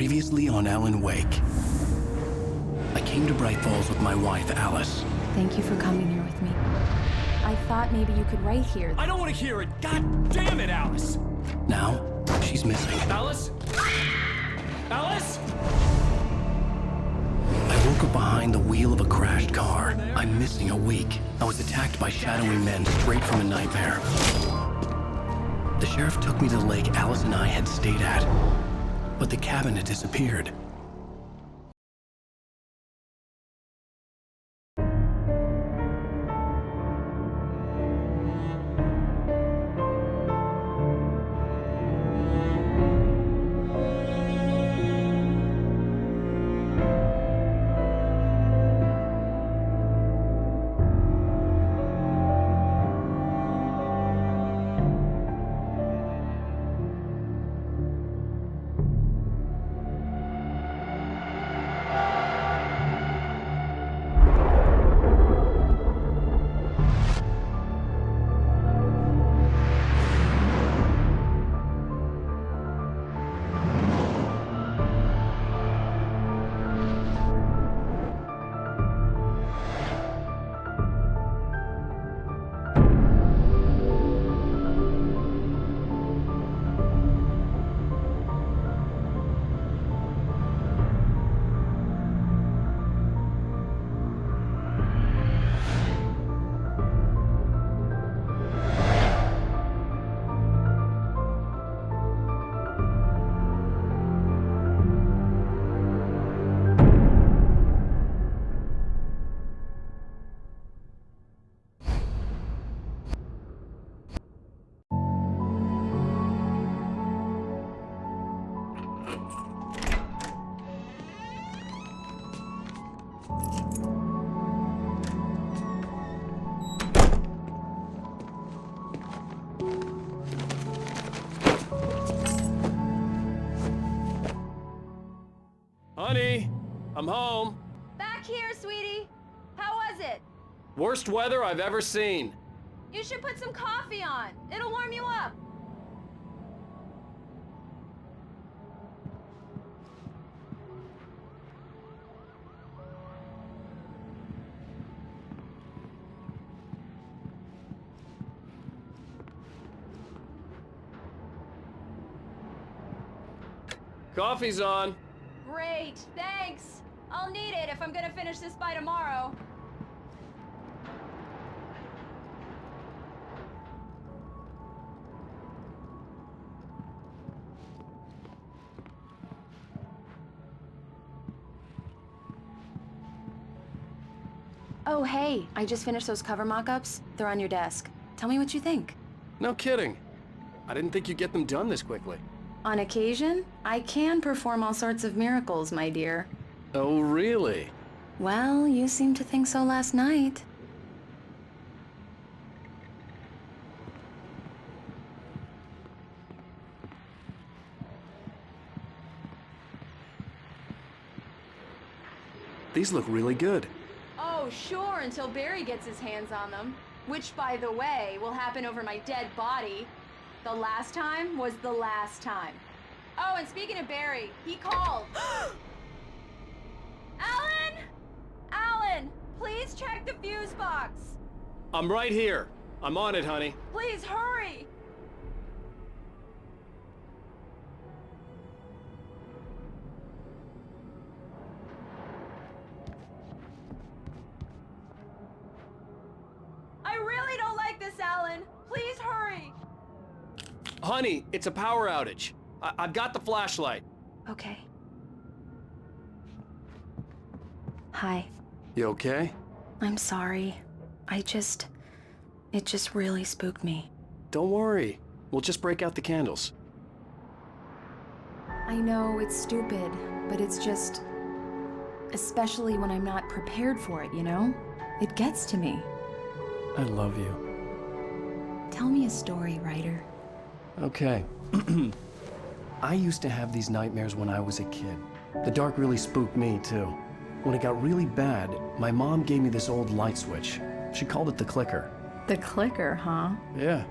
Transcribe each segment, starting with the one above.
Previously on Alan Wake. I came to Bright Falls with my wife, Alice. Thank you for coming here with me. I thought maybe you could write here. I don't want to hear it! God damn it, Alice! Now, she's missing. Alice? Alice? I woke up behind the wheel of a crashed car. I'm missing a week. I was attacked by shadowy men straight from a nightmare. The sheriff took me to the lake Alice and I had stayed at, but the cabin had disappeared. Honey, I'm home. Back here, sweetie. How was it? Worst weather I've ever seen. You should put some coffee on. It'll warm you up. Coffee's on. Great, thanks. I'll need it if I'm gonna finish this by tomorrow. Oh, hey, I just finished those cover mock-ups. They're on your desk. Tell me what you think. No kidding. I didn't think you'd get them done this quickly. On occasion, I can perform all sorts of miracles, my dear. Oh, really? Well, you seemed to think so last night. These look really good. Oh, sure, until Barry gets his hands on them. Which, by the way, will happen over my dead body. The last time was the last time. Oh, and speaking of Barry, he called. Alan! Alan, please check the fuse box. I'm right here. I'm on it, honey. Please hurry. I really don't like this, Alan. Please hurry. Honey, it's a power outage. I've got the flashlight. Okay. Hi. You okay? I'm sorry. It just really spooked me. Don't worry. We'll just break out the candles. I know it's stupid, but it's just... especially when I'm not prepared for it, you know? It gets to me. I love you. Tell me a story, writer. Okay. I used to have these nightmares when I was a kid. The dark really spooked me, too. When it got really bad, my mom gave me this old light switch. She called it the clicker. The clicker, huh? Yeah.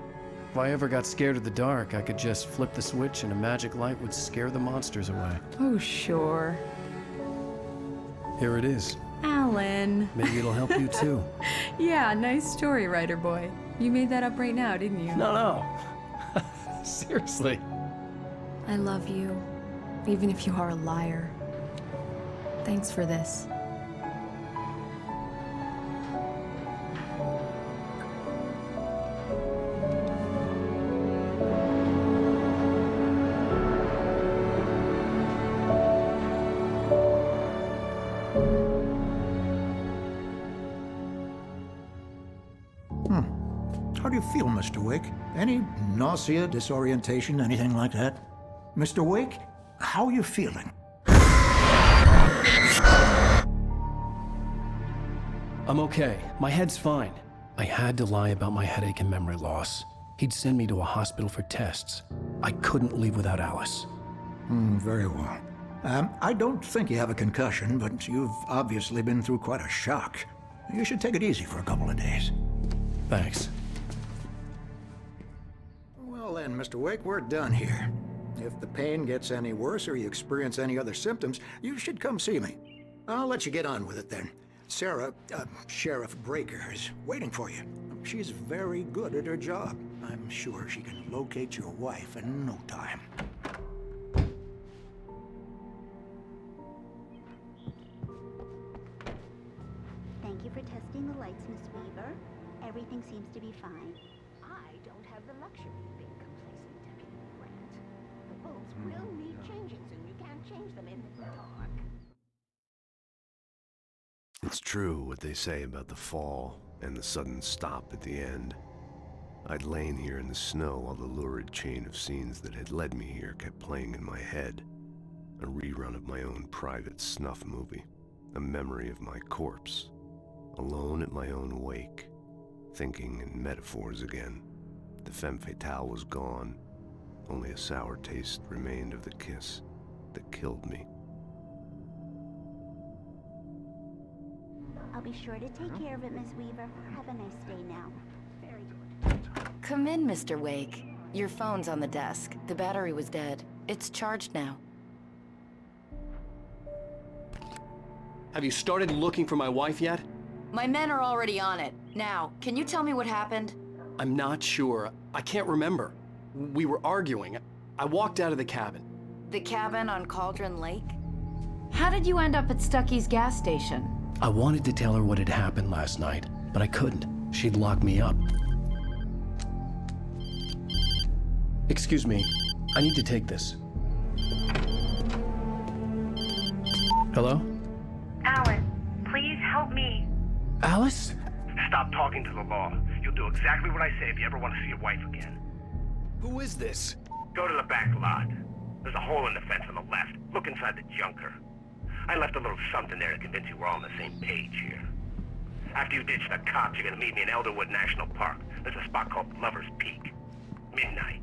If I ever got scared of the dark, I could just flip the switch and a magic light would scare the monsters away. Oh, sure. Here it is. Alan. Maybe it'll help you too. Yeah, nice story, writer boy. You made that up right now, didn't you? No. Seriously. I love you, even if you are a liar. Thanks for this. How do you feel, Mr. Wake? Any nausea, disorientation, anything like that? Mr. Wake, how are you feeling? I'm okay. My head's fine. I had to lie about my headache and memory loss. He'd send me to a hospital for tests. I couldn't leave without Alice. Very well. I don't think you have a concussion, but you've obviously been through quite a shock. You should take it easy for a couple of days. Thanks. Well then, Mr. Wake, we're done here. If the pain gets any worse or you experience any other symptoms, you should come see me. I'll let you get on with it then. Sarah, Sheriff Breaker, is waiting for you. She's very good at her job. I'm sure she can locate your wife in no time. Thank you for testing the lights, Miss Weaver. Everything seems to be fine. I don't have the luxury of being complacent, Deputy Grant. The bulbs will need changing soon. You can't change them in the dark. It's true what they say about the fall and the sudden stop at the end. I'd lain here in the snow while the lurid chain of scenes that had led me here kept playing in my head. A rerun of my own private snuff movie. A memory of my corpse. Alone at my own wake. Thinking in metaphors again. The femme fatale was gone. Only a sour taste remained of the kiss that killed me. I'll be sure to take care of it, Miss Weaver. Have a nice day now. Very good. Come in, Mr. Wake. Your phone's on the desk. The battery was dead. It's charged now. Have you started looking for my wife yet? My men are already on it. Now, can you tell me what happened? I'm not sure. I can't remember. We were arguing. I walked out of the cabin. The cabin on Cauldron Lake? How did you end up at Stucky's gas station? I wanted to tell her what had happened last night, but I couldn't. She'd lock me up. Excuse me. I need to take this. Hello? Alan, please help me. Alice? Stop talking to the law. You'll do exactly what I say if you ever want to see your wife again. Who is this? Go to the back lot. There's a hole in the fence on the left. Look inside the junker. I left a little something there to convince you we're all on the same page here. After you ditch the cops, you're gonna meet me in Elderwood National Park. There's a spot called Lover's Peak. Midnight.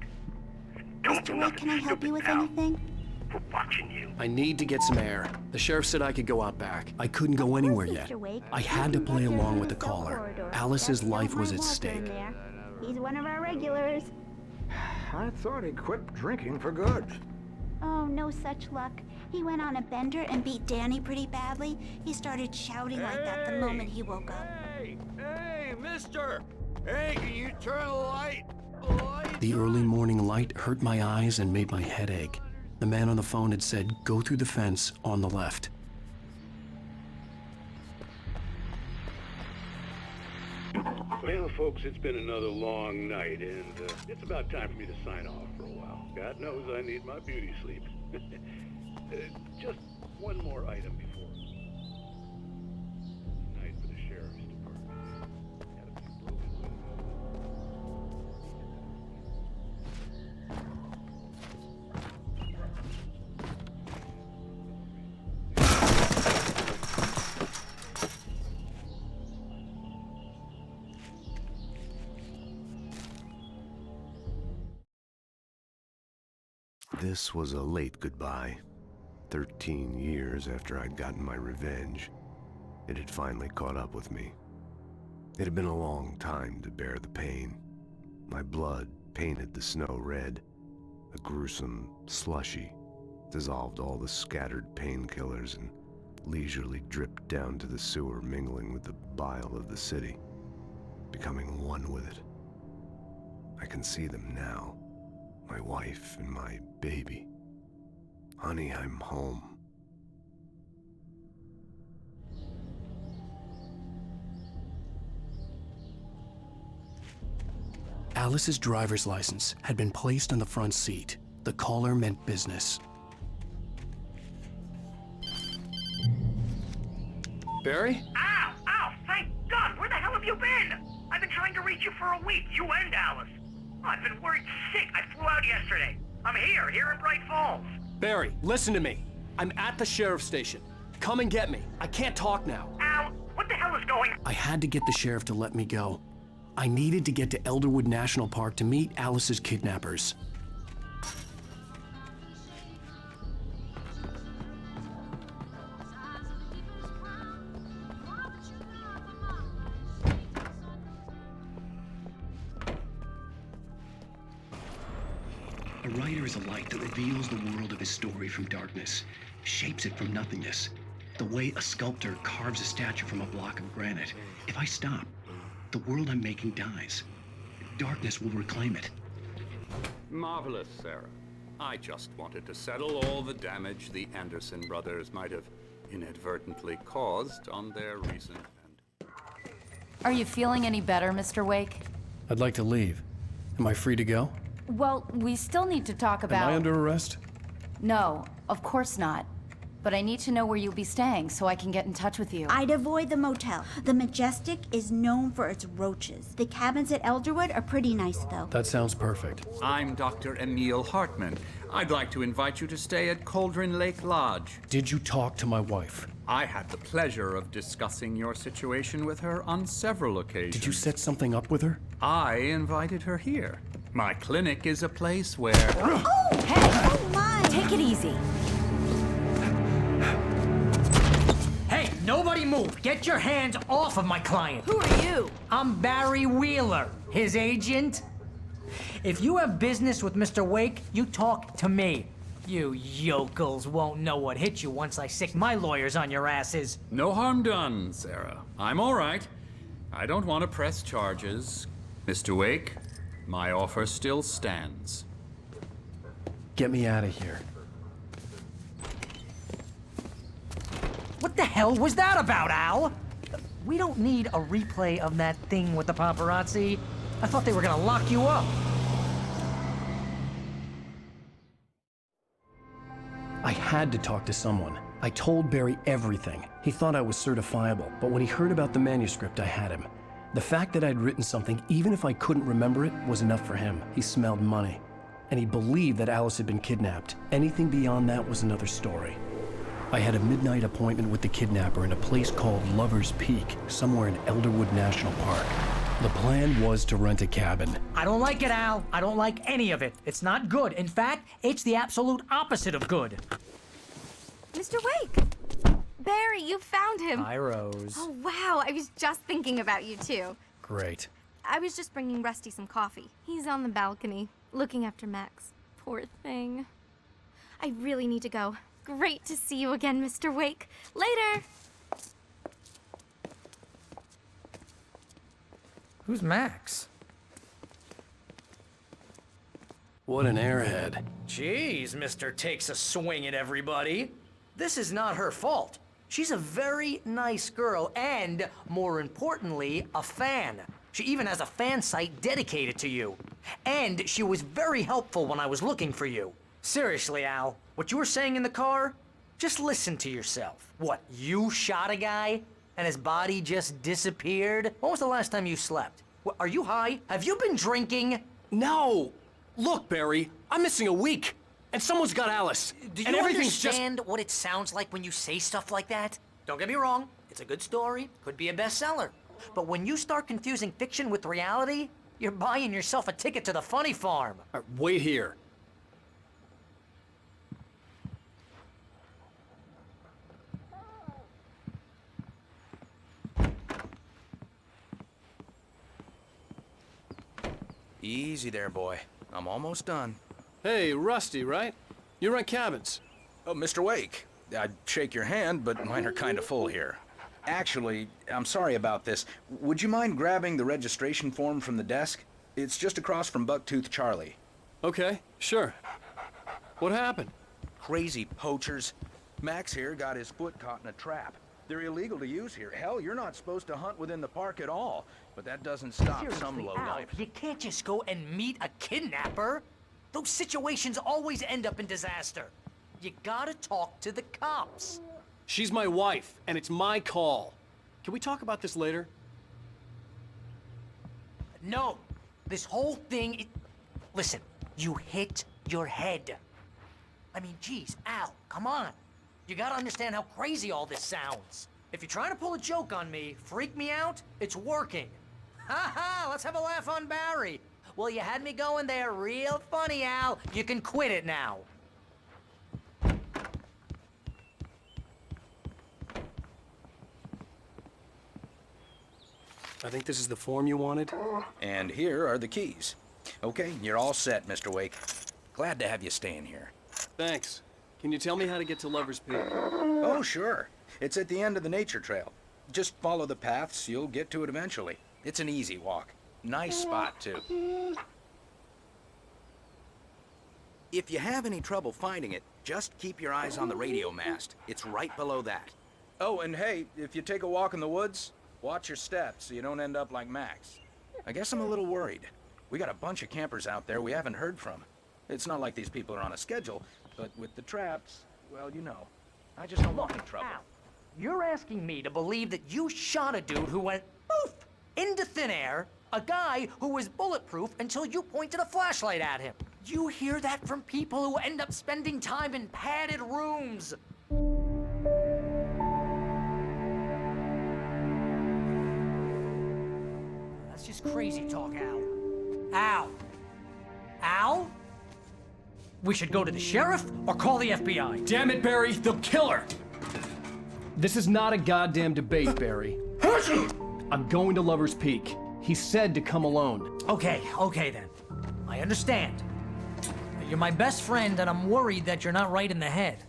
Don't do Mr. Wake, nothing can I help stupid, you with pal. anything? We're watching you. I need to get some air. The sheriff said I could go out back. I couldn't go anywhere yet. Mr. Wake. I had to play along with the caller. Alice's life was at stake. He's one of our regulars. I thought he quit drinking for good. Oh, no such luck. He went on a bender and beat Danny pretty badly. He started shouting like that the moment he woke up. Hey, mister! Hey, can you turn the light? The early morning light hurt my eyes and made my head ache. The man on the phone had said, go through the fence on the left. Well, folks, it's been another long night, and it's about time for me to sign off for a while. God knows I need my beauty sleep. Just one more item before night for the sheriff's department. Had a few broken This was a late goodbye. 13 years after I'd gotten my revenge, it had finally caught up with me. It had been a long time to bear the pain. My blood painted the snow red. A gruesome slushy dissolved all the scattered painkillers and leisurely dripped down to the sewer, mingling with the bile of the city, becoming one with it. I can see them now, my wife and my baby. Honey, I'm home. Alice's driver's license had been placed on the front seat. The caller meant business. Barry? Ow! Ow! Thank God! Where the hell have you been? I've been trying to reach you for a week, you and Alice. Oh, I've been worried sick. I flew out yesterday. I'm here in Bright Falls. Barry, listen to me. I'm at the sheriff's station. Come and get me. I can't talk now. Al, what the hell is going on? I had to get the sheriff to let me go. I needed to get to Elderwood National Park to meet Alice's kidnappers. A writer is a light that reveals the world of his story from darkness, shapes it from nothingness. The way a sculptor carves a statue from a block of granite. If I stop, the world I'm making dies. Darkness will reclaim it. Marvelous, Sarah. I just wanted to settle all the damage the Anderson brothers might have inadvertently caused on their recent and... Are you feeling any better, Mr. Wake? I'd like to leave. Am I free to go? Well, we still need to talk about... Am I under arrest? No, of course not. But I need to know where you'll be staying so I can get in touch with you. I'd avoid the motel. The Majestic is known for its roaches. The cabins at Elderwood are pretty nice, though. That sounds perfect. I'm Dr. Emil Hartman. I'd like to invite you to stay at Cauldron Lake Lodge. Did you talk to my wife? I had the pleasure of discussing your situation with her on several occasions. Did you set something up with her? I invited her here. My clinic is a place where... Oh! Hey! Oh, my! Take it easy. Hey, nobody move! Get your hands off of my client! Who are you? I'm Barry Wheeler, his agent. If you have business with Mr. Wake, you talk to me. You yokels won't know what hit you once I sick my lawyers on your asses. No harm done, Sarah. I'm all right. I don't want to press charges. Mr. Wake, my offer still stands. Get me out of here. What the hell was that about, Al? We don't need a replay of that thing with the paparazzi. I thought they were gonna lock you up. I had to talk to someone. I told Barry everything. He thought I was certifiable, but when he heard about the manuscript, I had him. The fact that I'd written something, even if I couldn't remember it, was enough for him. He smelled money. And he believed that Alice had been kidnapped. Anything beyond that was another story. I had a midnight appointment with the kidnapper in a place called Lover's Peak, somewhere in Elderwood National Park. The plan was to rent a cabin. I don't like it, Al. I don't like any of it. It's not good. In fact, it's the absolute opposite of good. Mr. Wake! Barry, you found him. Hi, Rose. Oh, wow. I was just thinking about you, too. Great. I was just bringing Rusty some coffee. He's on the balcony, looking after Max. Poor thing. I really need to go. Great to see you again, Mr. Wake. Later! Who's Max? What an airhead. Jeez, Mr. Takes a swing at everybody. This is not her fault. She's a very nice girl and, more importantly, a fan. She even has a fan site dedicated to you. And she was very helpful when I was looking for you. Seriously, Al, what you were saying in the car? Just listen to yourself. What, you shot a guy and his body just disappeared? When was the last time you slept? What, are you high? Have you been drinking? No! Look, Barry, I'm missing a week. And someone's got Alice. Do you and everything's understand what it sounds like when you say stuff like that? Don't get me wrong, it's a good story, could be a bestseller. But when you start confusing fiction with reality, you're buying yourself a ticket to the funny farm. Wait here. Easy there, boy. I'm almost done. Hey, Rusty, right? You rent cabins. Oh, Mr. Wake. I'd shake your hand, but mine are kind of full here. Actually, I'm sorry about this. Would you mind grabbing the registration form from the desk? It's just across from Bucktooth Charlie. Okay, sure. What happened? Crazy poachers. Max here got his foot caught in a trap. They're illegal to use here. Hell, you're not supposed to hunt within the park at all. But that doesn't stop some Seriously, Al, lowlife. you can't just go and meet a kidnapper. Those situations always end up in disaster. You gotta talk to the cops. She's my wife, and it's my call. Can we talk about this later? No, this whole thing, listen, you hit your head. I mean, geez, Al, come on. You gotta understand how crazy all this sounds. If you're trying to pull a joke on me, freak me out, it's working. Ha ha, let's have a laugh on Barry. Well, you had me going there real funny, Al. You can quit it now. I think this is the form you wanted. And here are the keys. Okay, you're all set, Mr. Wake. Glad to have you staying here. Thanks. Can you tell me how to get to Lover's Peak? Oh, sure. It's at the end of the nature trail. Just follow the paths, you'll get to it eventually. It's an easy walk. Nice spot, too. If you have any trouble finding it, just keep your eyes on the radio mast. It's right below that. Oh, and hey, if you take a walk in the woods, watch your steps so you don't end up like Max. I guess I'm a little worried. We got a bunch of campers out there we haven't heard from. It's not like these people are on a schedule, but with the traps, well, you know. I just don't want any trouble. Al, you're asking me to believe that you shot a dude who went poof into thin air, a guy who was bulletproof until you pointed a flashlight at him. You hear that from people who end up spending time in padded rooms. That's just crazy talk, Al. Al? Al? We should go to the sheriff or call the FBI. Damn it, Barry, they'll kill her! This is not a goddamn debate, Barry. I'm going to Lover's Peak. He said to come alone. Okay then. I understand. But you're my best friend and I'm worried that you're not right in the head.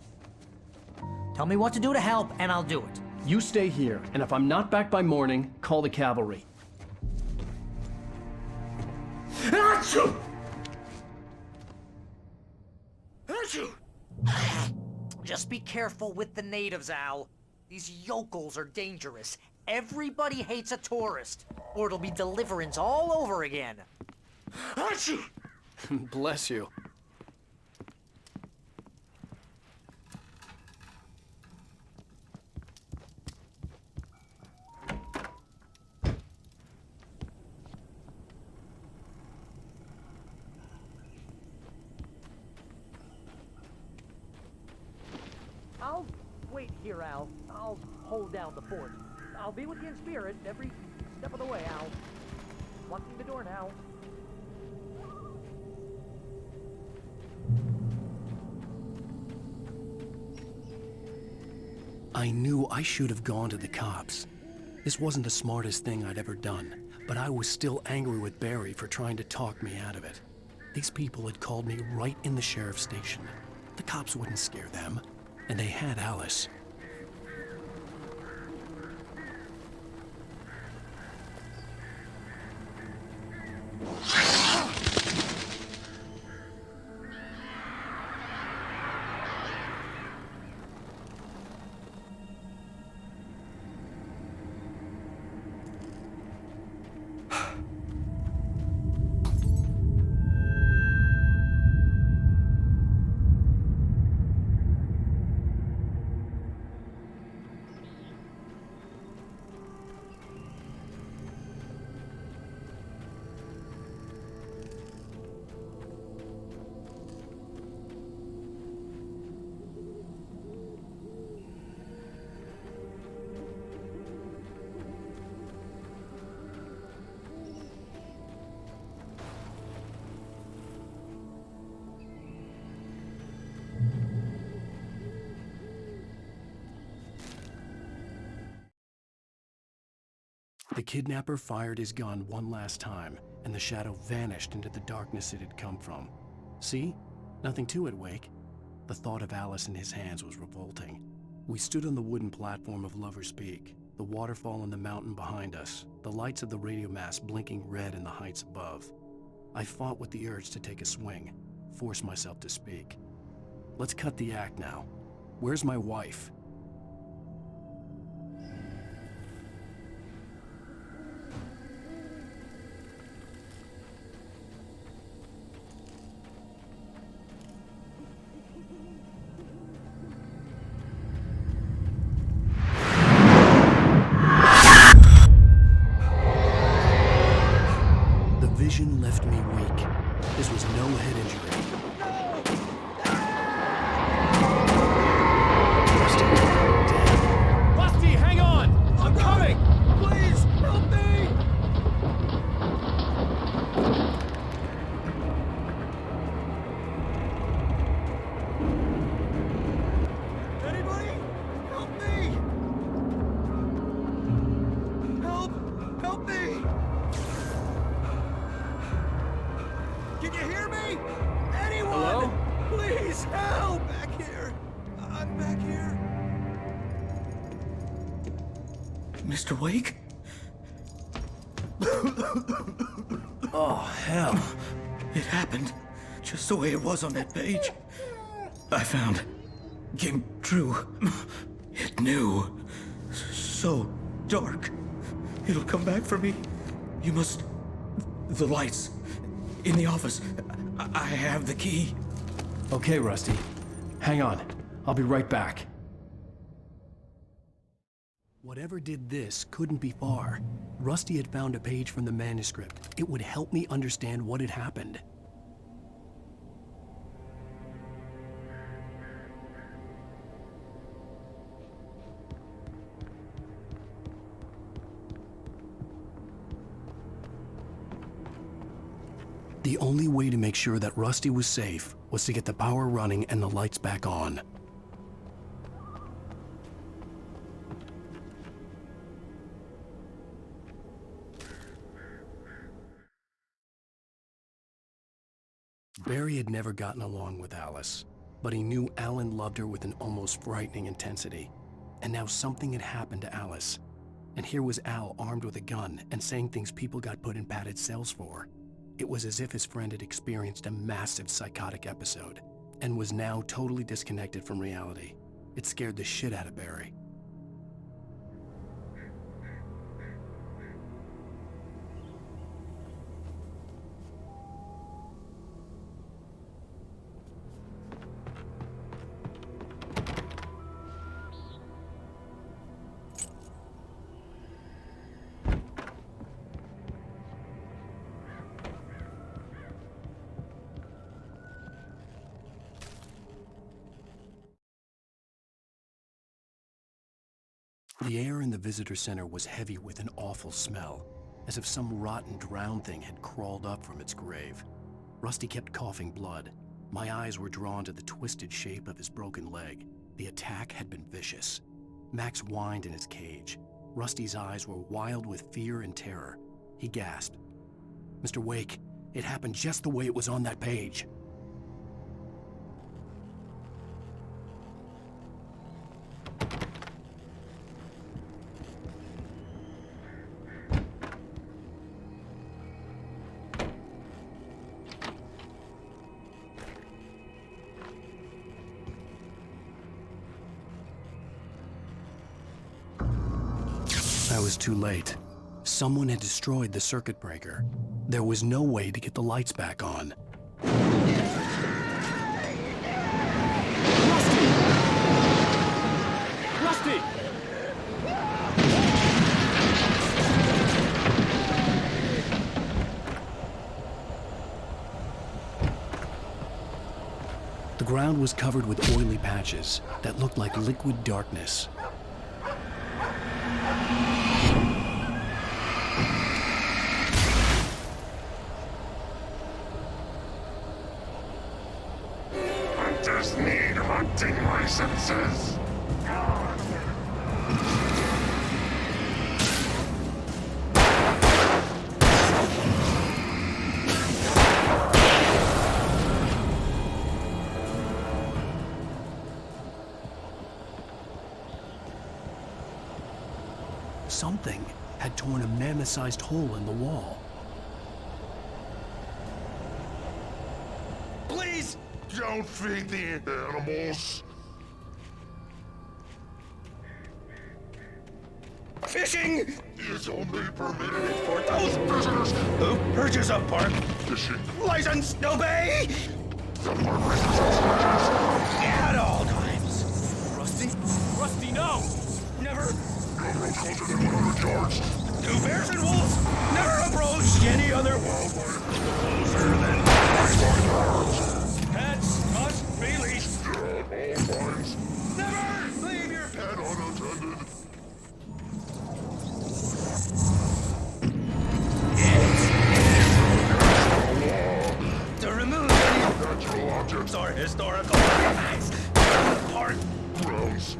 Tell me what to do to help and I'll do it. You stay here, and if I'm not back by morning, call the cavalry. Achoo! Just be careful with the natives, Al. These yokels are dangerous. Everybody hates a tourist, or it'll be Deliverance all over again. Bless you. I'll wait here, Al. I'll hold down the fort. I'll be with you in spirit every step of the way, Al. Locking the door now. I knew I should have gone to the cops. This wasn't the smartest thing I'd ever done, but I was still angry with Barry for trying to talk me out of it. These people had called me right in the sheriff's station. The cops wouldn't scare them, and they had Alice. The kidnapper fired his gun one last time, and the shadow vanished into the darkness it had come from. See? Nothing to it, Wake. The thought of Alice in his hands was revolting. We stood on the wooden platform of Lover's Peak, the waterfall on the mountain behind us, the lights of the radio mast blinking red in the heights above. I fought with the urge to take a swing, force myself to speak. Let's cut the act now. Where's my wife? The vision left me weak. This was no head injury. Rusty, hang on! I'm coming! Please, help me! Anybody? Help me! Help me! Can you hear me? Anyone? Hello? Please help! Back here. I'm back here. Mr. Wake? Oh, hell. It happened just the way it was on that page. I found. Came true. It knew. So dark. It'll come back for me. You must... The lights. In the office. I have the key. Okay, Rusty. Hang on. I'll be right back. Whatever did this couldn't be far. Rusty had found a page from the manuscript. It would help me understand what had happened. The only way to make sure that Rusty was safe was to get the power running and the lights back on. Barry had never gotten along with Alice, but he knew Alan loved her with an almost frightening intensity. And now something had happened to Alice. And here was Al armed with a gun and saying things people got put in padded cells for. It was as if his friend had experienced a massive psychotic episode and was now totally disconnected from reality. It scared the shit out of Barry. The air in the visitor center was heavy with an awful smell, as if some rotten drowned thing had crawled up from its grave. Rusty kept coughing blood. My eyes were drawn to the twisted shape of his broken leg. The attack had been vicious. Max whined in his cage. Rusty's eyes were wild with fear and terror. He gasped. "Mr. Wake, it happened just the way it was on that page." I was too late. Someone had destroyed the circuit breaker. There was no way to get the lights back on. Rusty! The ground was covered with oily patches that looked like liquid darkness. Hunters need hunting licenses. Something had torn a mammoth-sized hole in the wall. Please! Don't feed the animals. Fishing is only permitted for those visitors who purchase a park fishing license, obey! The park license At all times. Rusty? Rusty, no! Never. No closer than 100 yards. To bears and wolves, never approach any other wildlife closer than 5 yards. Pets must be leashed. At all times. Never leave your pet unattended. To remove any natural objects or historical artifacts from the park grounds.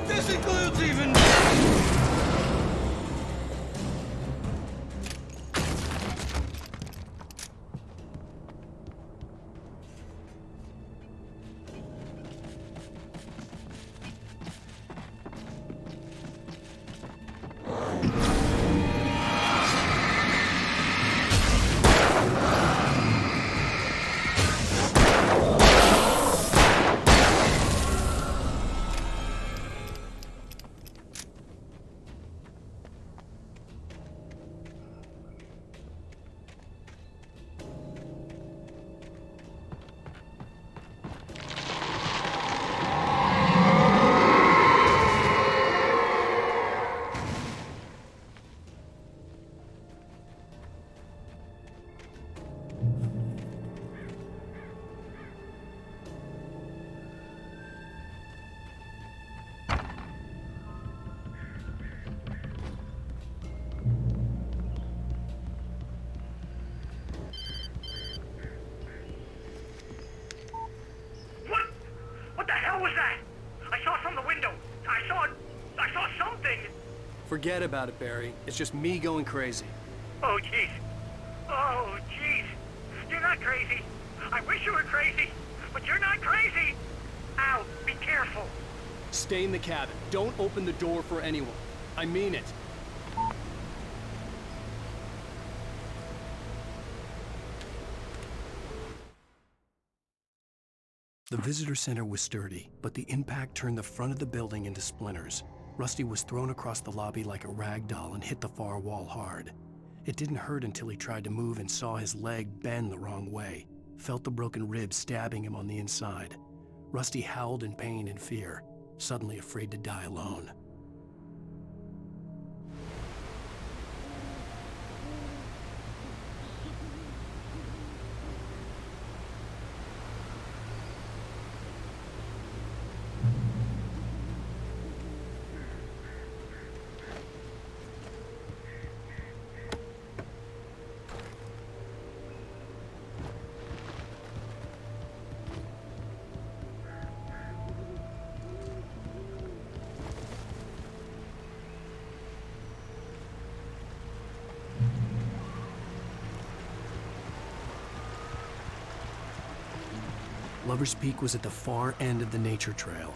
This includes even... Forget about it, Barry. It's just me going crazy. Oh, jeez. Oh, jeez. You're not crazy. I wish you were crazy, but you're not crazy. Ow, be careful. Stay in the cabin. Don't open the door for anyone. I mean it. The visitor center was sturdy, but the impact turned the front of the building into splinters. Rusty was thrown across the lobby like a rag doll and hit the far wall hard. It didn't hurt until he tried to move and saw his leg bend the wrong way, felt the broken rib stabbing him on the inside. Rusty howled in pain and fear, suddenly afraid to die alone. Lover's Peak was at the far end of the nature trail.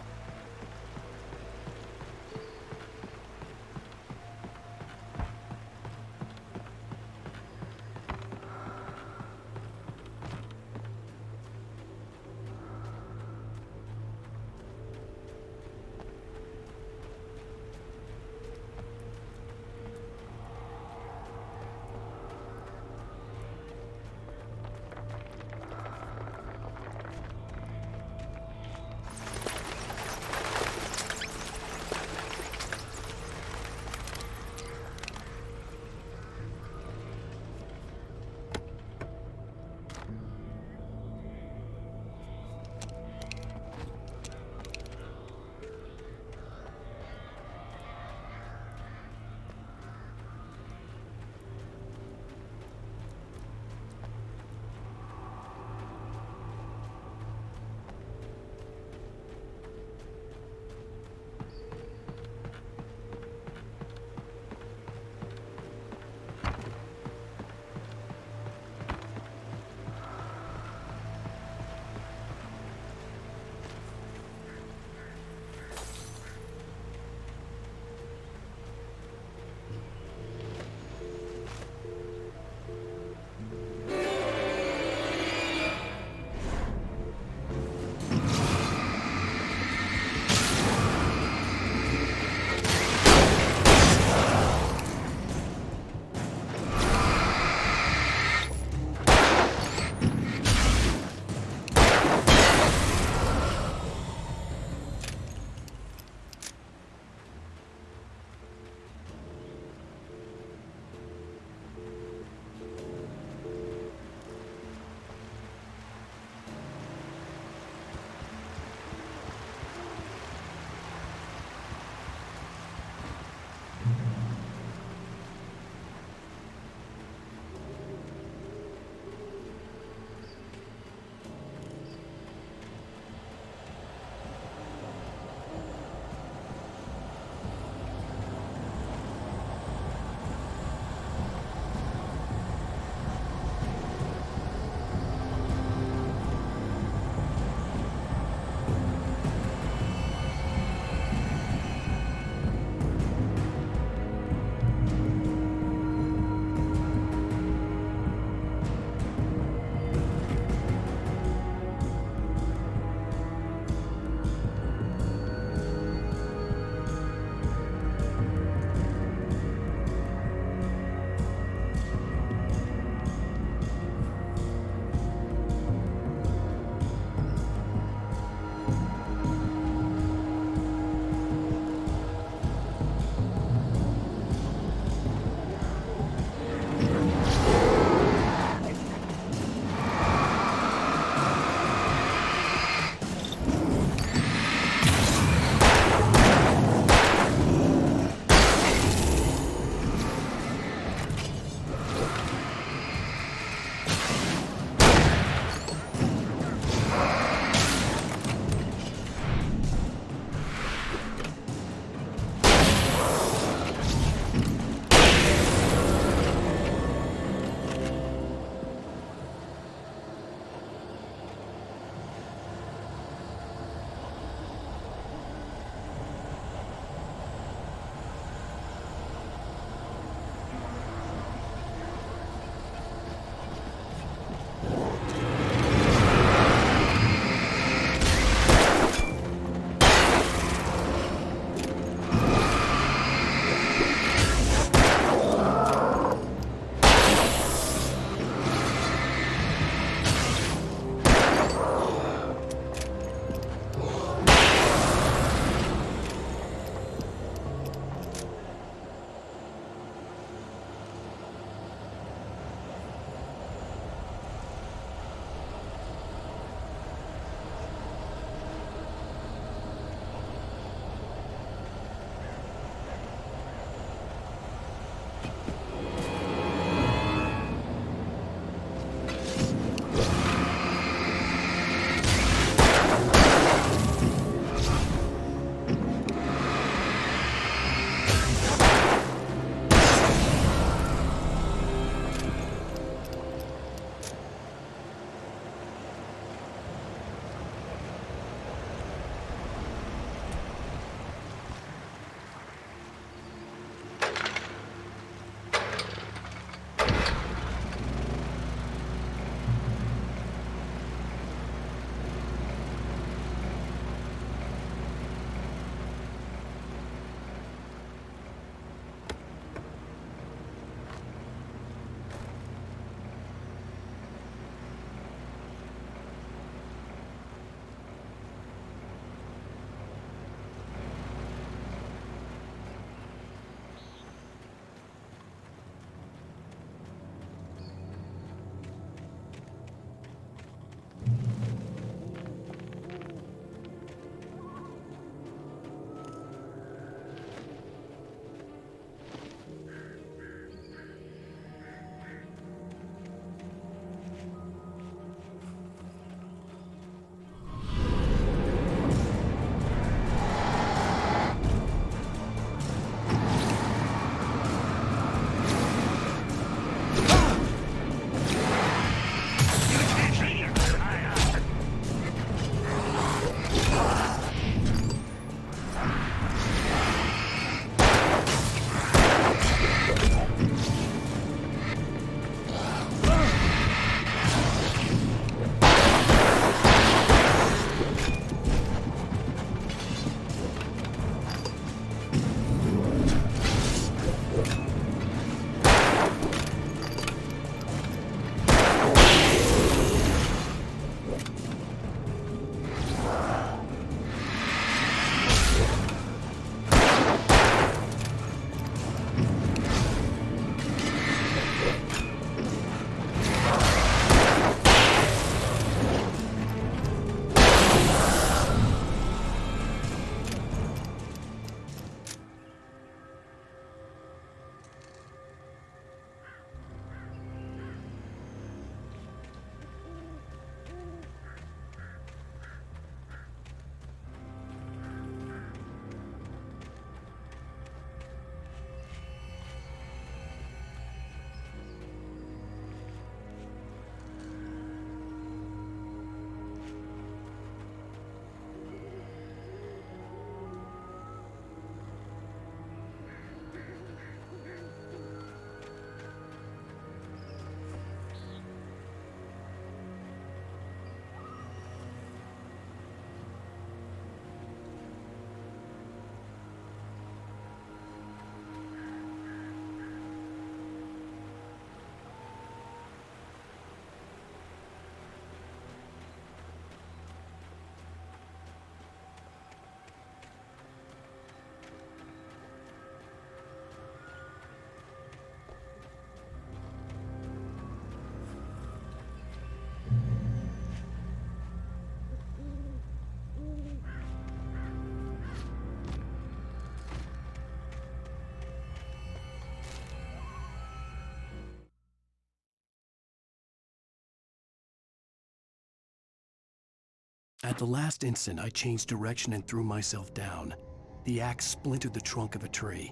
At the last instant, I changed direction and threw myself down. The axe splintered the trunk of a tree.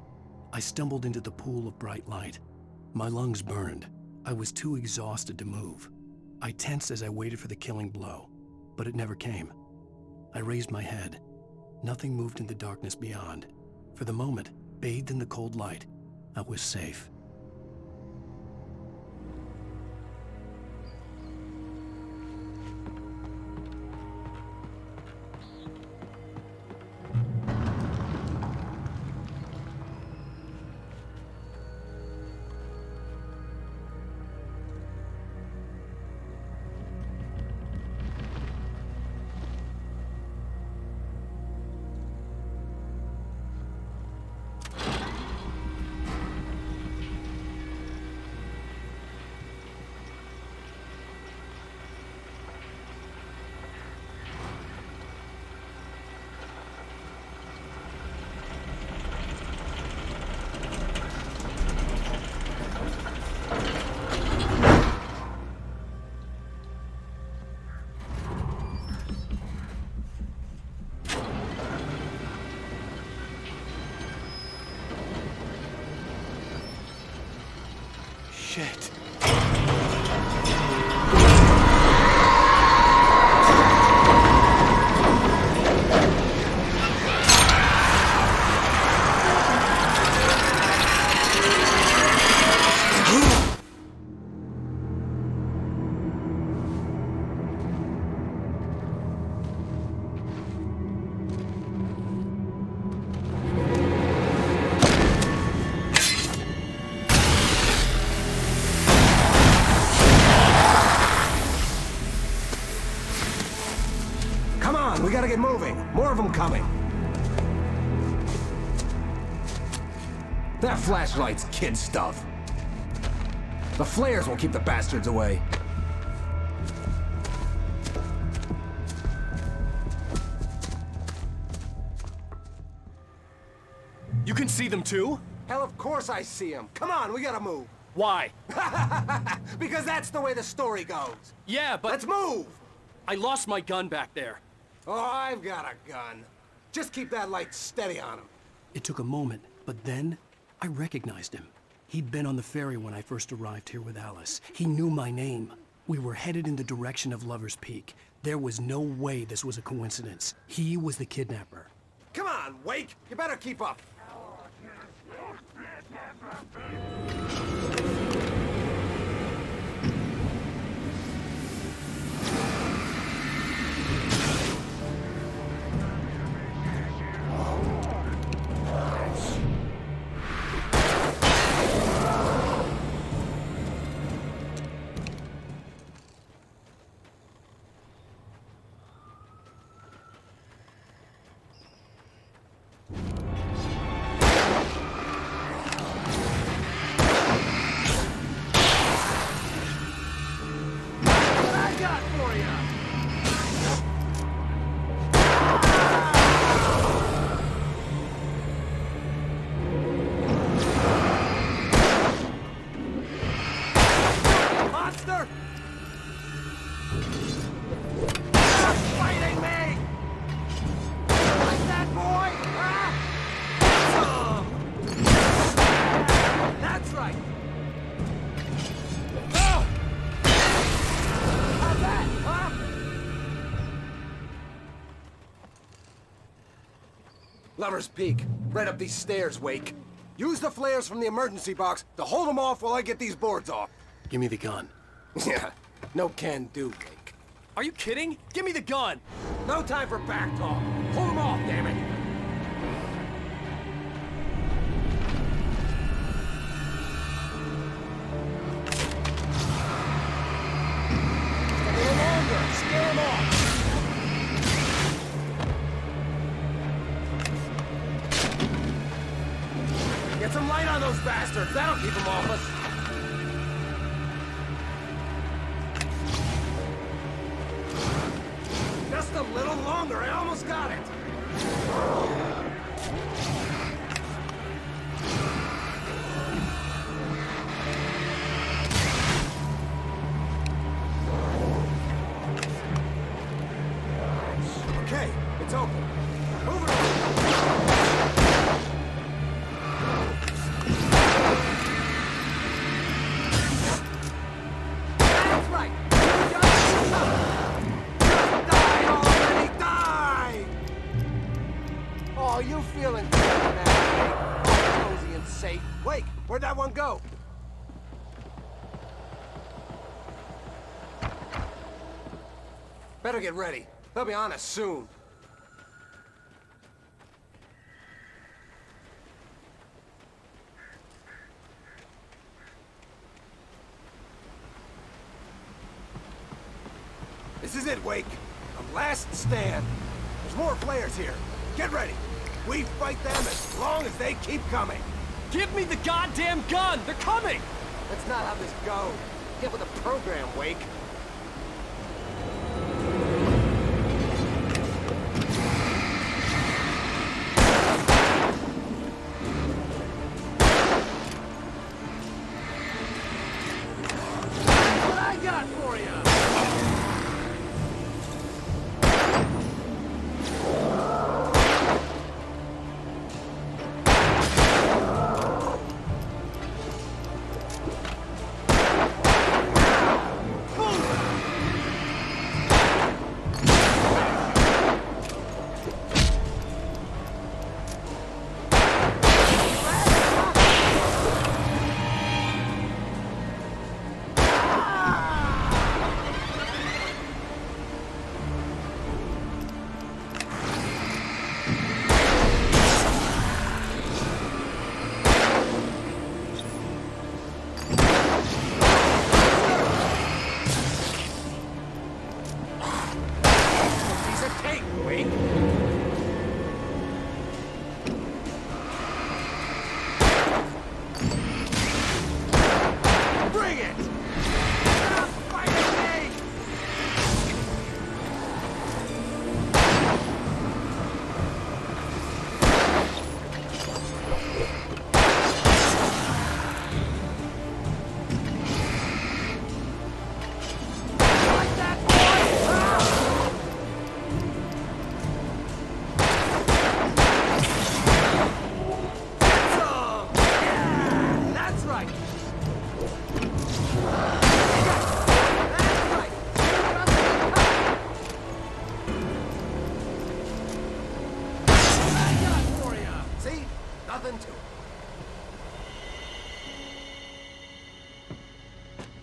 I stumbled into the pool of bright light. My lungs burned. I was too exhausted to move. I tensed as I waited for the killing blow, but it never came. I raised my head. Nothing moved in the darkness beyond. For the moment, bathed in the cold light, I was safe. Shit. We gotta get moving. More of them coming. That flashlight's kid stuff. The flares won't keep the bastards away. You can see them too? Hell, of course I see them. Come on, we gotta move. Why? Because that's the way the story goes. Yeah, but... Let's move! I lost my gun back there. Oh, I've got a gun. Just keep that light steady on him. It took a moment, but then I recognized him. He'd been on the ferry when I first arrived here with Alice. He knew my name. We were headed in the direction of Lover's Peak. There was no way this was a coincidence. He was the kidnapper. Come on, Wake! You better keep up. Lover's Peak. Right up these stairs, Wake. Use the flares from the emergency box to hold them off while I get these boards off. Give me the gun. Yeah, no can do, Wake. Are you kidding? Give me the gun! No time for back talk. Hold them off, damn it! A little longer. Scare them off. Get some light on those bastards. That'll keep them off us. Just a little longer. I almost got it. It's open. Move it That's right. Die already, die! Oh, you feeling good now, Wake? All cozy and safe. Wake, where'd that one go? Better get ready. They'll be on us soon. This is it, Wake. A last stand. There's more flares here. Get ready. We fight them as long as they keep coming. Give me the goddamn gun! They're coming! That's not how this goes. Get with the program, Wake. What I got for you?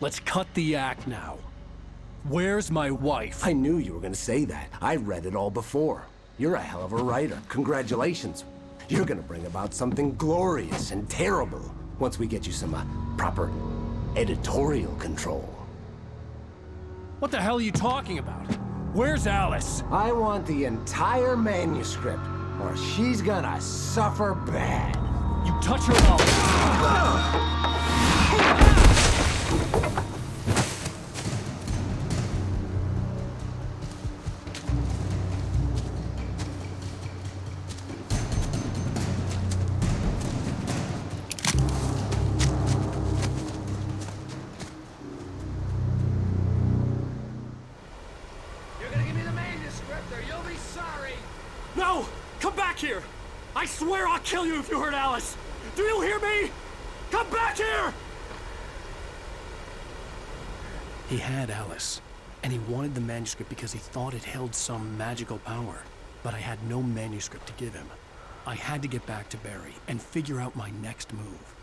Let's cut the act now. Where's my wife? I knew you were gonna say that. I read it all before. You're a hell of a writer. Congratulations. You're gonna bring about something glorious and terrible once we get you some proper editorial control. What the hell are you talking about? Where's Alice? I want the entire manuscript, or she's gonna suffer bad. You touch her up. No! Come back here! I swear I'll kill you if you hurt Alice! Do you hear me? Come back here! He had Alice, and he wanted the manuscript because he thought it held some magical power. But I had no manuscript to give him. I had to get back to Barry and figure out my next move.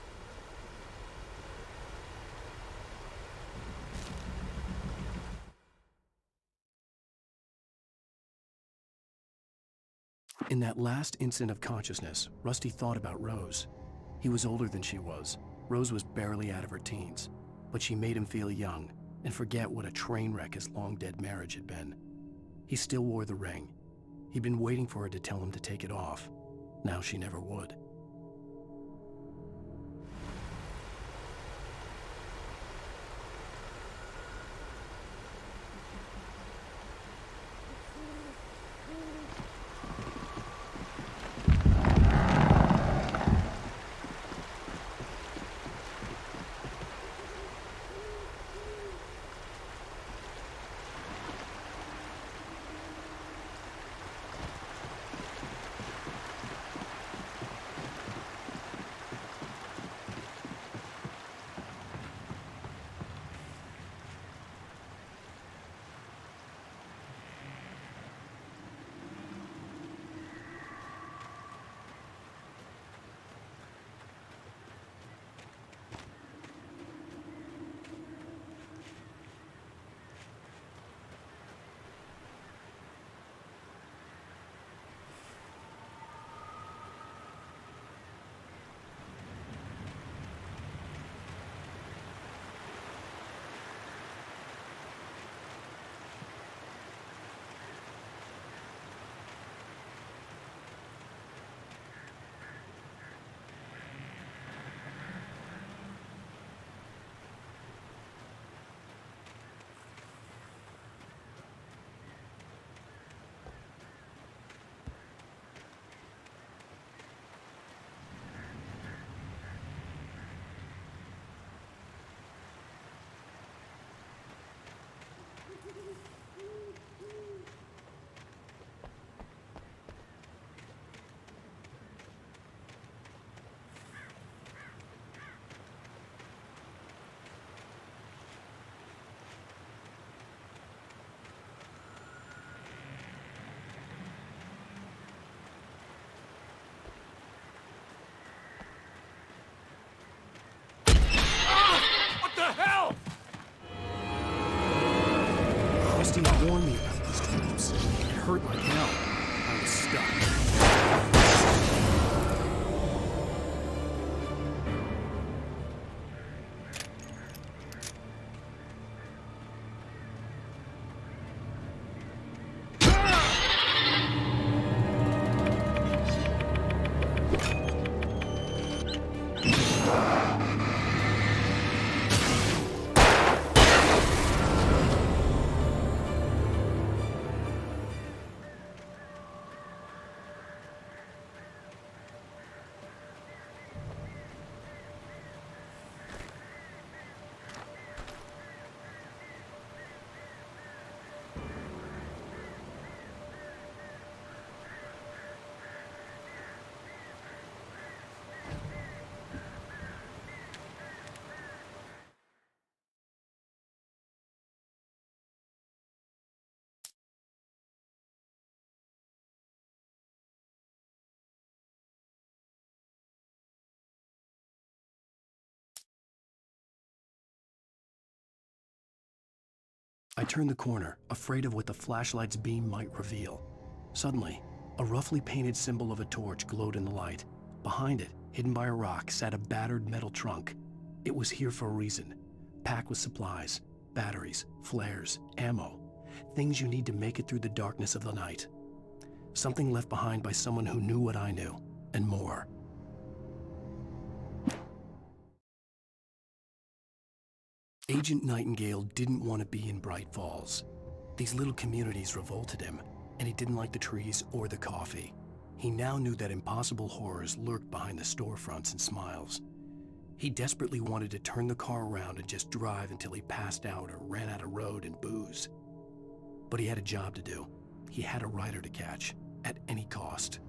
In that last instant of consciousness, Rusty thought about Rose. He was older than she was. Rose was barely out of her teens, but she made him feel young and forget what a train wreck his long-dead marriage had been. He still wore the ring. He'd been waiting for her to tell him to take it off. Now she never would. Rusty had warned me about these traps. It hurt like hell. I was stuck. I turned the corner, afraid of what the flashlight's beam might reveal. Suddenly, a roughly painted symbol of a torch glowed in the light. Behind it, hidden by a rock, sat a battered metal trunk. It was here for a reason, packed with supplies, batteries, flares, ammo, things you need to make it through the darkness of the night. Something left behind by someone who knew what I knew, and more. Agent Nightingale didn't want to be in Bright Falls. These little communities revolted him, and he didn't like the trees or the coffee. He now knew that impossible horrors lurked behind the storefronts and smiles. He desperately wanted to turn the car around and just drive until he passed out or ran out of road and booze. But he had a job to do. He had a rider to catch, at any cost.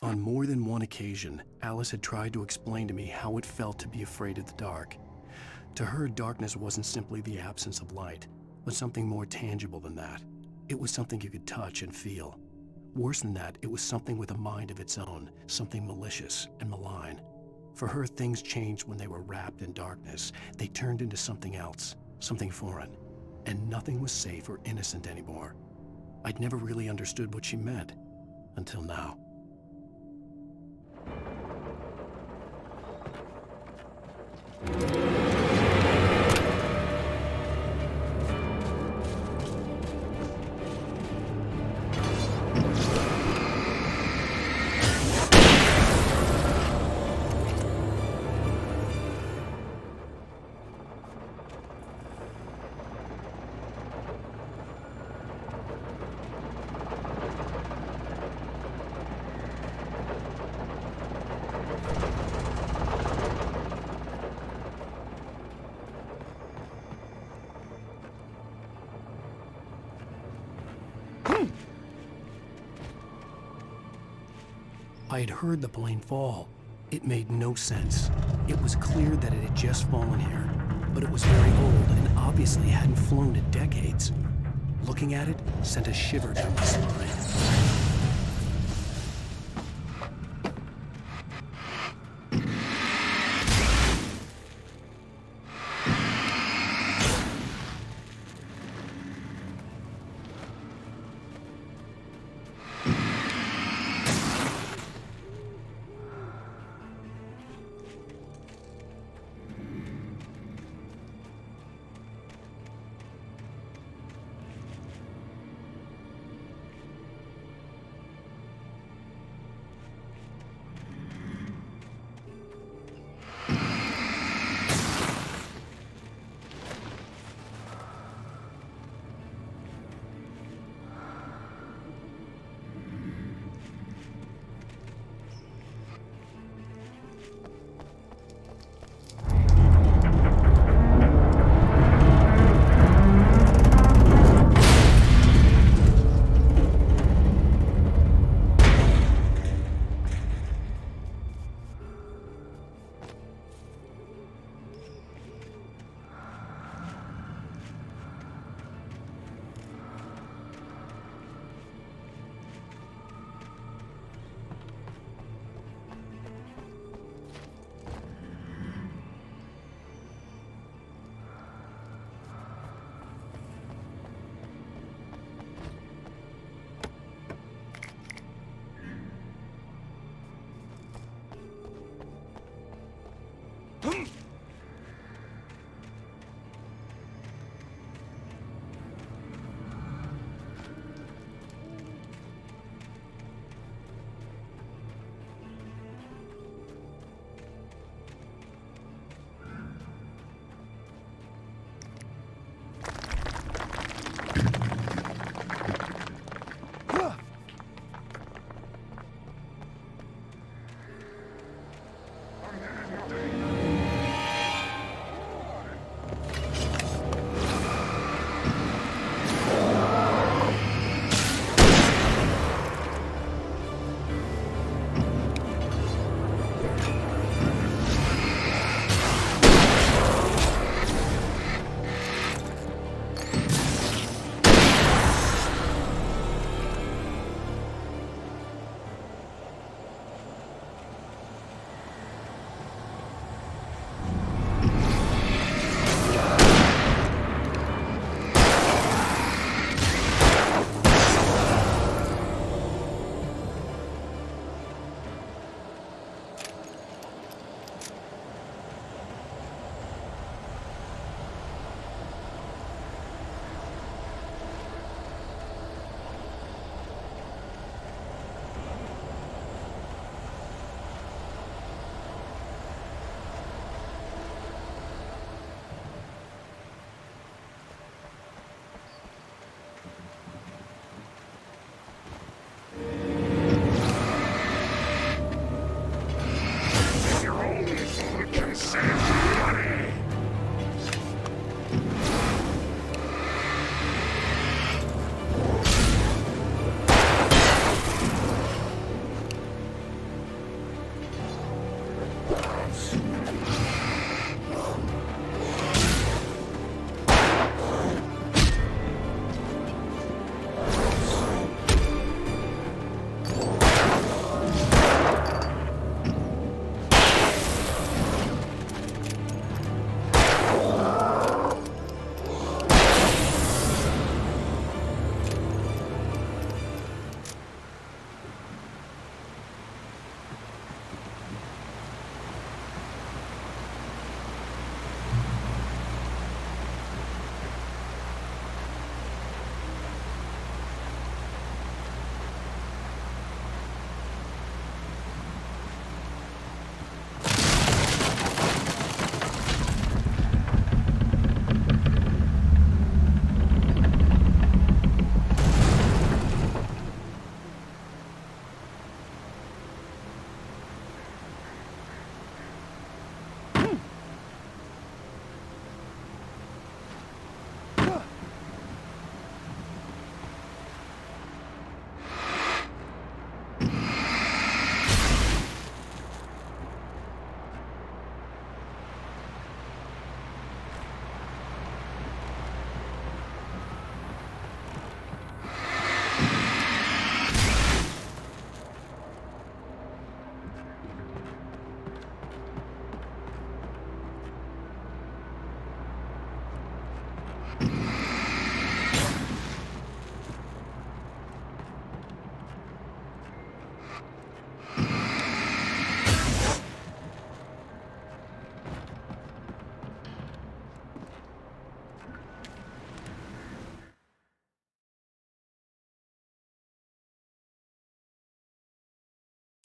On more than one occasion, Alice had tried to explain to me how it felt to be afraid of the dark. To her, darkness wasn't simply the absence of light, but something more tangible than that. It was something you could touch and feel. Worse than that, it was something with a mind of its own, something malicious and malign. For her, things changed when they were wrapped in darkness. They turned into something else, something foreign, and nothing was safe or innocent anymore. I'd never really understood what she meant, until now. I had heard the plane fall. It made no sense. It was clear that it had just fallen here, but it was very old and obviously hadn't flown in decades. Looking at it sent a shiver down my spine.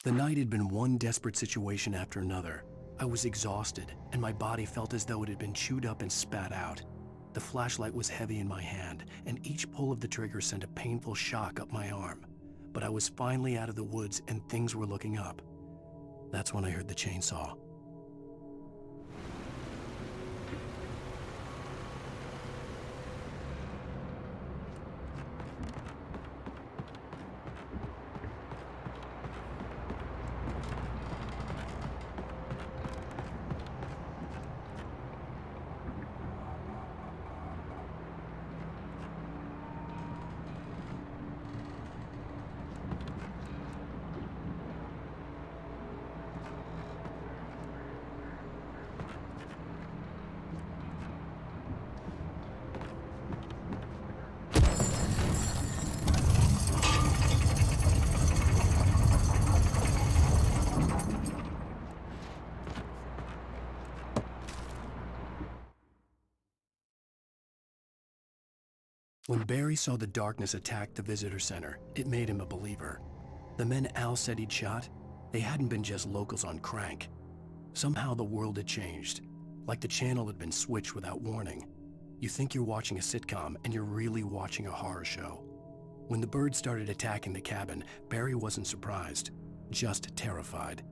The night had been one desperate situation after another. I was exhausted, and my body felt as though it had been chewed up and spat out. The flashlight was heavy in my hand, and each pull of the trigger sent a painful shock up my arm. But I was finally out of the woods, and things were looking up. That's when I heard the chainsaw. When Barry saw the darkness attack the visitor center, it made him a believer. The men Al said he'd shot, they hadn't been just locals on crank. Somehow the world had changed, like the channel had been switched without warning. You think you're watching a sitcom, and you're really watching a horror show. When the birds started attacking the cabin, Barry wasn't surprised, just terrified.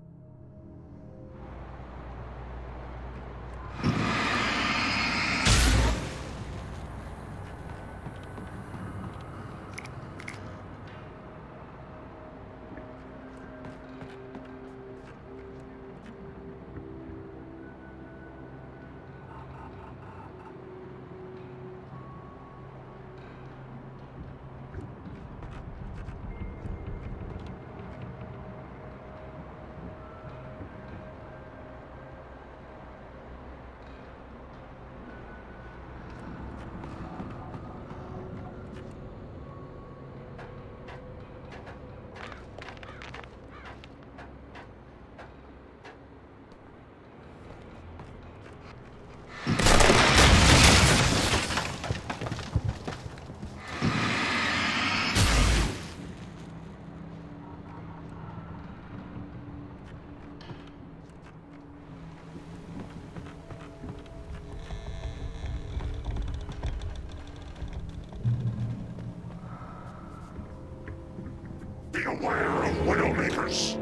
Beware of Widowmakers!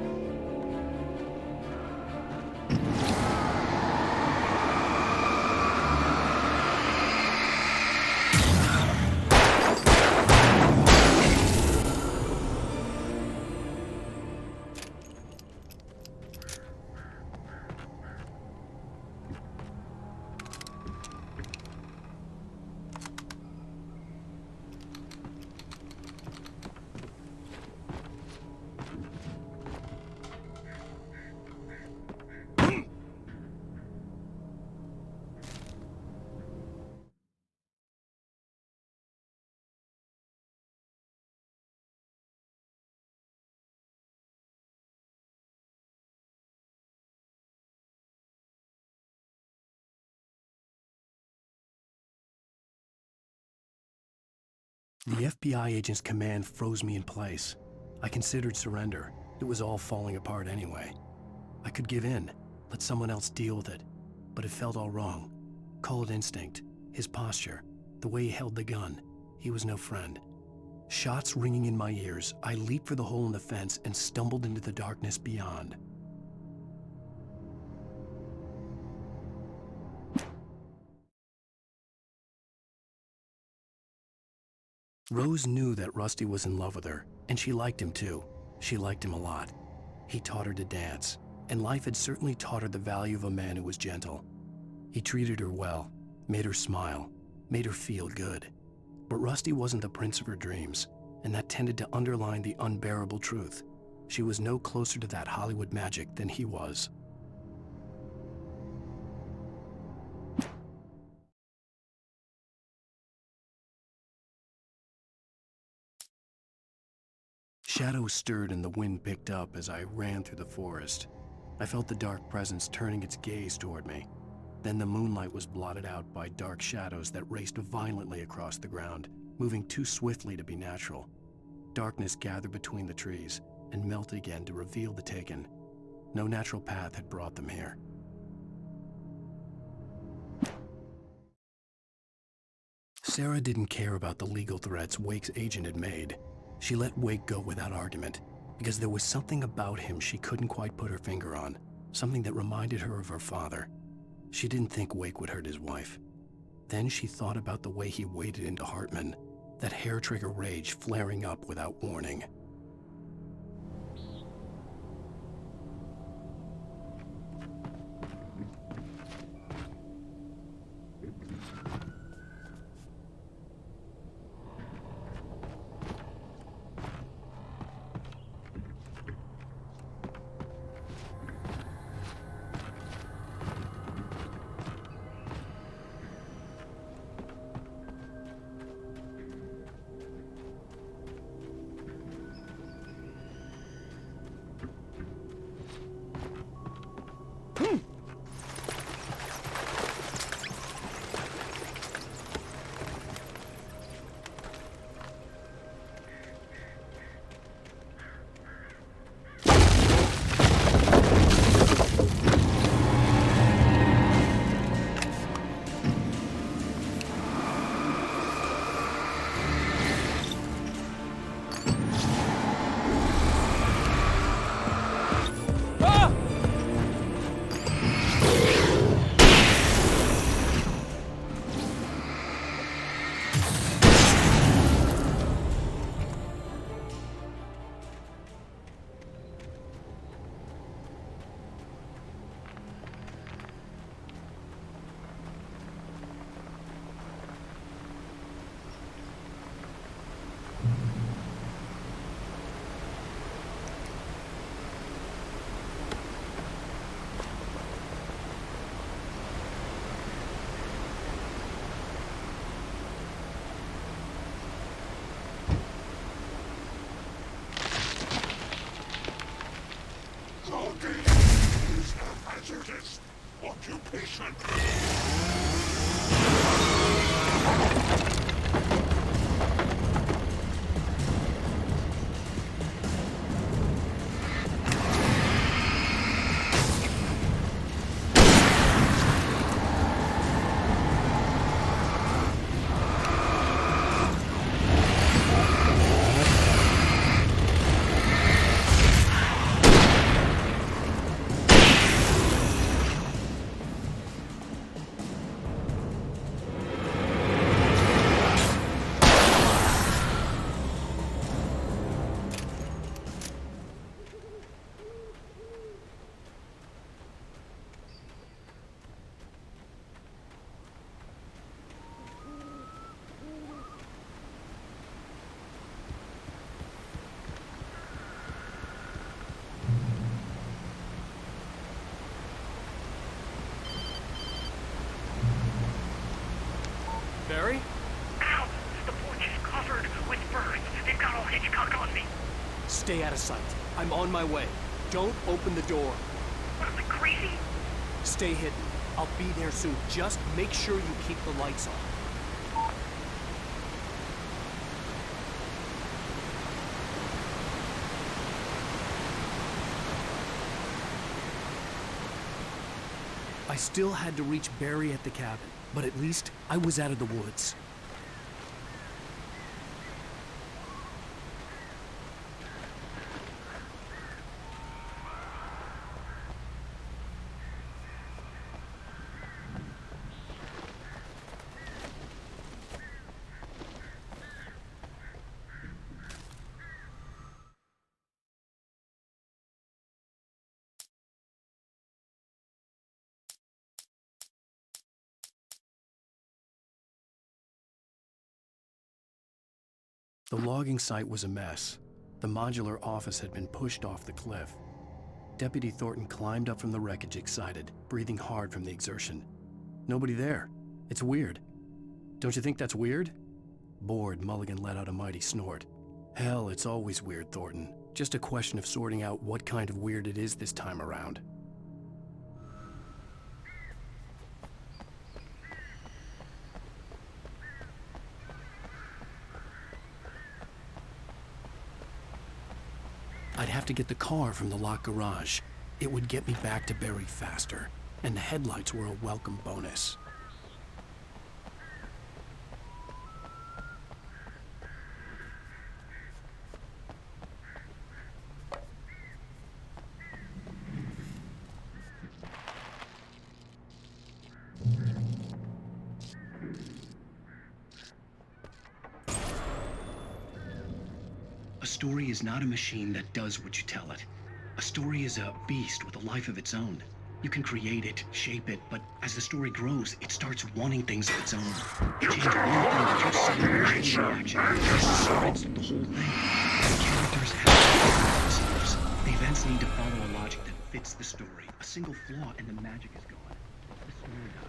The FBI agent's command froze me in place. I considered surrender. It was all falling apart anyway. I could give in, let someone else deal with it, but it felt all wrong. Call it instinct, his posture, the way he held the gun. He was no friend. Shots ringing in my ears, I leaped for the hole in the fence and stumbled into the darkness beyond. Rose knew that Rusty was in love with her, and she liked him too. She liked him a lot. He taught her to dance, and life had certainly taught her the value of a man who was gentle. He treated her well, made her smile, made her feel good. But Rusty wasn't the prince of her dreams, and that tended to underline the unbearable truth. She was no closer to that Hollywood magic than he was. Shadows stirred and the wind picked up as I ran through the forest. I felt the dark presence turning its gaze toward me. Then the moonlight was blotted out by dark shadows that raced violently across the ground, moving too swiftly to be natural. Darkness gathered between the trees and melted again to reveal the taken. No natural path had brought them here. Sarah didn't care about the legal threats Wake's agent had made. She let Wake go without argument, because there was something about him she couldn't quite put her finger on, something that reminded her of her father. She didn't think Wake would hurt his wife. Then she thought about the way he waded into Hartman, that hair-trigger rage flaring up without warning. Is a hazardous occupation. Barry? Ow! The porch is covered with birds. They've got all Hitchcock on me. Stay out of sight. I'm on my way. Don't open the door. What am I, crazy? Stay hidden. I'll be there soon. Just make sure you keep the lights on. I still had to reach Barry at the cabin, but at least I was out of the woods. The logging site was a mess. The modular office had been pushed off the cliff. Deputy Thornton climbed up from the wreckage excited, breathing hard from the exertion. Nobody there. It's weird. Don't you think that's weird? Bored, Mulligan let out a mighty snort. Hell, it's always weird, Thornton. Just a question of sorting out what kind of weird it is this time around. I'd have to get the car from the locked garage. It would get me back to Barry faster, and the headlights were a welcome bonus. A story is not a machine that does what you tell it. A story is a beast with a life of its own. You can create it, shape it, but as the story grows, it starts wanting things of its own. You change one thing that you say in reaction, it spreads the whole thing. The characters have themselves. The events need to follow a logic that fits the story. A single flaw and the magic is gone. The story dies.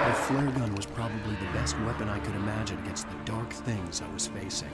The flare gun was probably the best weapon I could imagine against the dark things I was facing.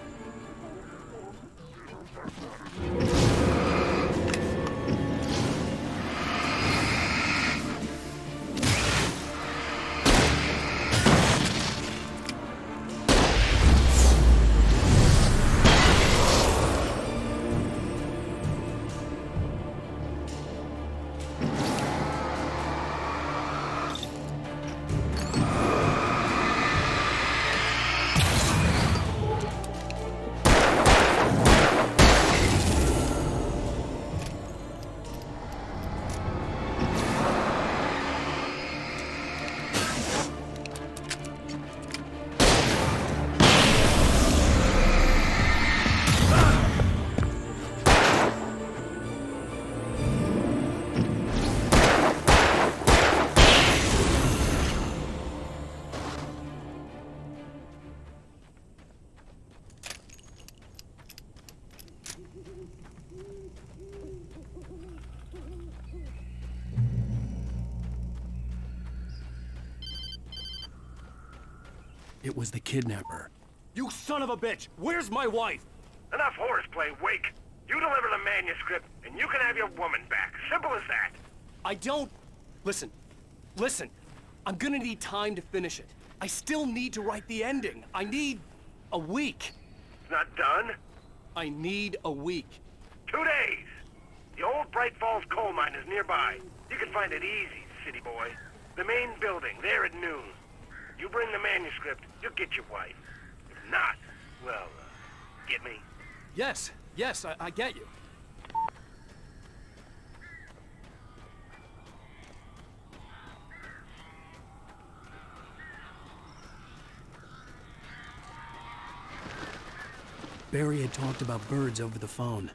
It was the kidnapper. You son of a bitch! Where's my wife? Enough horseplay, Wake. You deliver the manuscript, and you can have your woman back. Simple as that. I don't... Listen. I'm gonna need time to finish it. I still need to write the ending. I need a week. It's not done? I need a week. 2 days. The old Bright Falls coal mine is nearby. You can find it easy, city boy. The main building, there at noon. You bring the manuscript, you'll get your wife. If not, well, get me? Yes, I get you. Barry had talked about birds over the phone.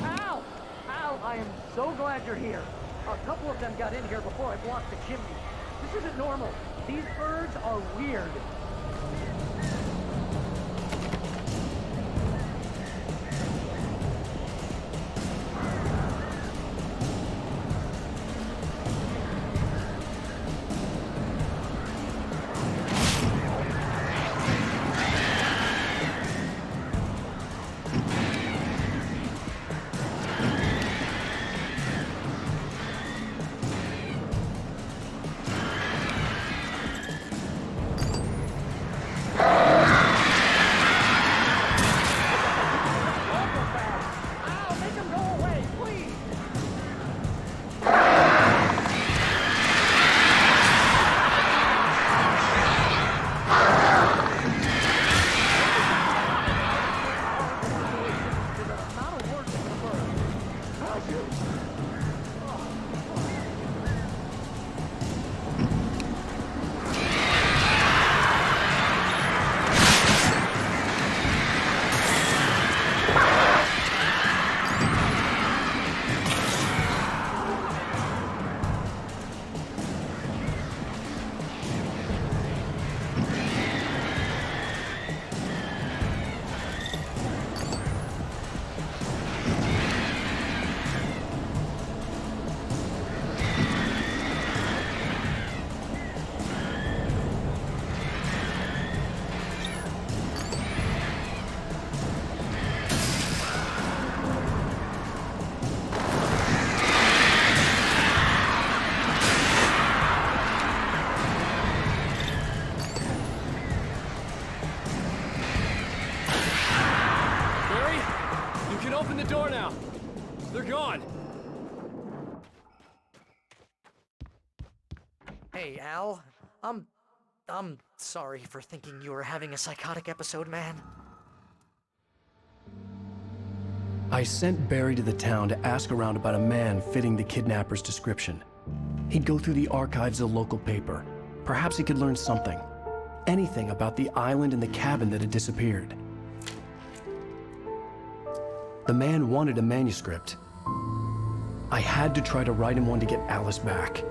Al, I am so glad you're here. A couple of them got in here before I blocked the chimney. This isn't normal. These birds are weird. Open the door now. They're gone. Hey, Al. I'm sorry for thinking you were having a psychotic episode, man. I sent Barry to the town to ask around about a man fitting the kidnapper's description. He'd go through the archives of the local paper. Perhaps he could learn something. Anything about the island and the cabin that had disappeared. The man wanted a manuscript. I had to try to write him one to get Alice back.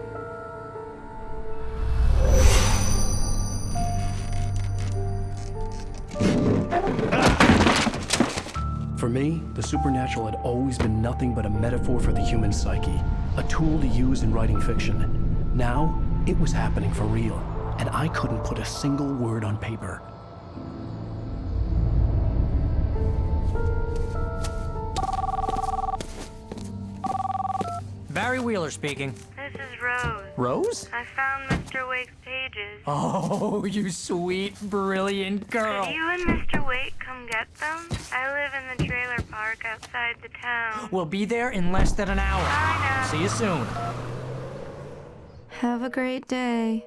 For me, the supernatural had always been nothing but a metaphor for the human psyche, a tool to use in writing fiction. Now, it was happening for real, and I couldn't put a single word on paper. Barry Wheeler speaking. This is Rose. Rose? I found Mr. Wake's pages. Oh, you sweet, brilliant girl. Could you and Mr. Wake come get them? I live in the trailer park outside the town. We'll be there in less than an hour. I know. See you soon. Have a great day.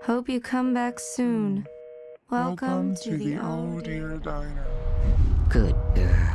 Hope you come back soon. Welcome to the Old Deer Diner. Good girl.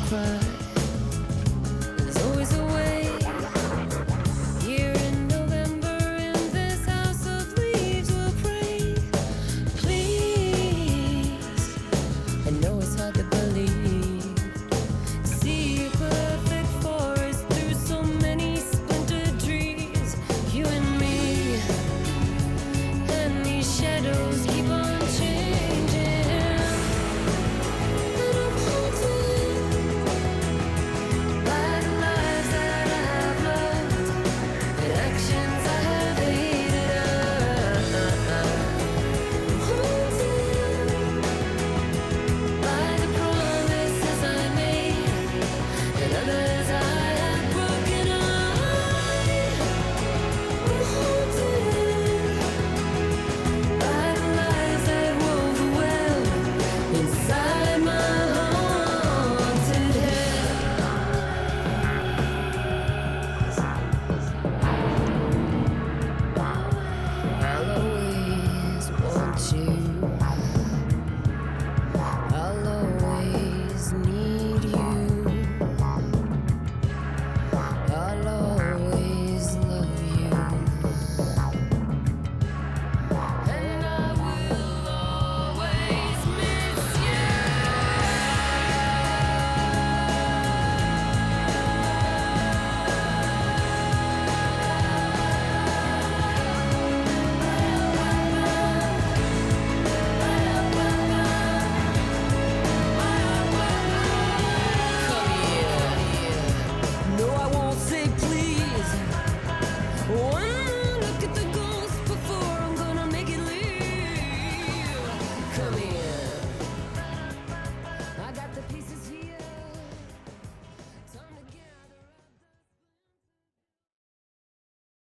find